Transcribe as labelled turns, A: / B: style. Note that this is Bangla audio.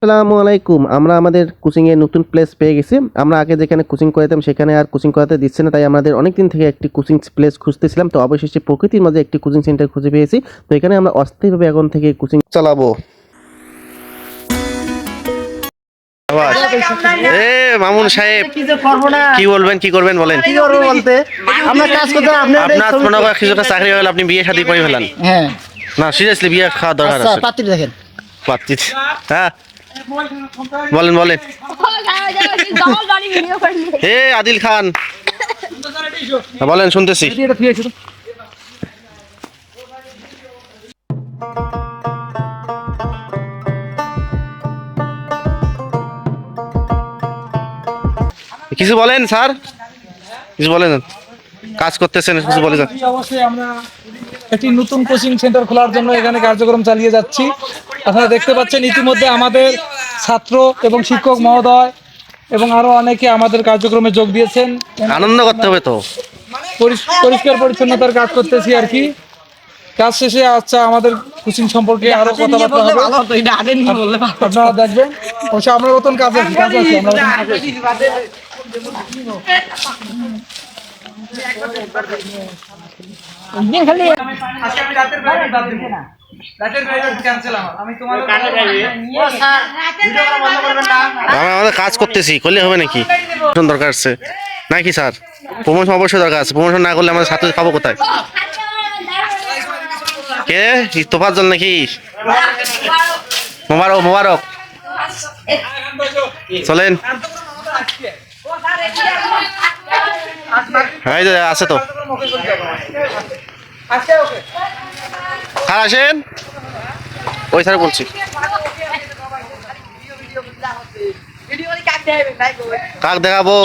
A: আসসালামু আলাইকুম। আমরা আমাদের কোচিংয়ে নতুন প্লেস পেয়ে গেছি। আমরা আগে যেখানে কোচিং করাতাম সেখানে আর কোচিং করাতে দিচ্ছে না, তাই আমাদের অনেকদিন থেকে একটি কোচিং প্লেস খুঁজতেছিলাম। তো অবশেষে প্রকৃতির মাঝে একটি কোচিং সেন্টার খুঁজে পেয়েছি। তো এখানে আমরা অস্থায়ীভাবে এখন থেকে কোচিং চালাবো। মামুন সাহেব কি বলবেন, কি করবেন বলেন?
B: কি করবো বলতে আমরা কাজ করতে
A: আপনার মনে করেন কিছু একটা চাকরি হলে আপনি বিয়ে শাদী করে ফেলান।
B: হ্যাঁ
A: না সিরিয়াসলি বিয়ে খাওয়া দরকার
B: আচ্ছা
A: আছে।
B: পাত্রী দেখেন
A: পাচ্ছি। হ্যাঁ বলেন বলেন। হে আদিল খান বলেন, শুনতেছি। কিছু বলেন স্যার, কিছু বলেন, কাজ করতেছেন কিছু বলে যান।
C: অবশ্যই আমরা একটি নতুন কোচিং সেন্টার খোলার জন্য এখানে কার্যক্রম চালিয়ে যাচ্ছি। আপনারা দেখতে পাচ্ছেন ইতিমধ্যে আমাদের ছাত্র এবং শিক্ষক মহোদয় এবং আরো অনেকে আমাদের কার্যক্রমে যোগ দিয়েছেন।
A: আনন্দ করতে হবে তো।
C: পরিষ্কার পরিচ্ছন্নতার কাজ করতেছি আর কি। কাজ শেষে আচ্ছা আমাদের কোচিং সম্পর্কে আরো কথাবার্তা হবে, আপনারা দেখবেন। অবশ্য আমরা নতুন কাজ আছে আমরা নতুন কাজ আছি।
A: আমাদের কাজ করতেছি, করলে হবে নাকি? দরকার আছে নাকি স্যার? প্রমোশন অবশ্যই দরকার আছে। প্রমোশন না করলে আমাদের ছাত্র খাবো কোথায়? কে ইস্তফার জল নাকি? মোবারক মোবারক। চলেন, এই যে আছে তো। স্যার আসেন, ওই স্যার বলছি। কাক দেখাবো।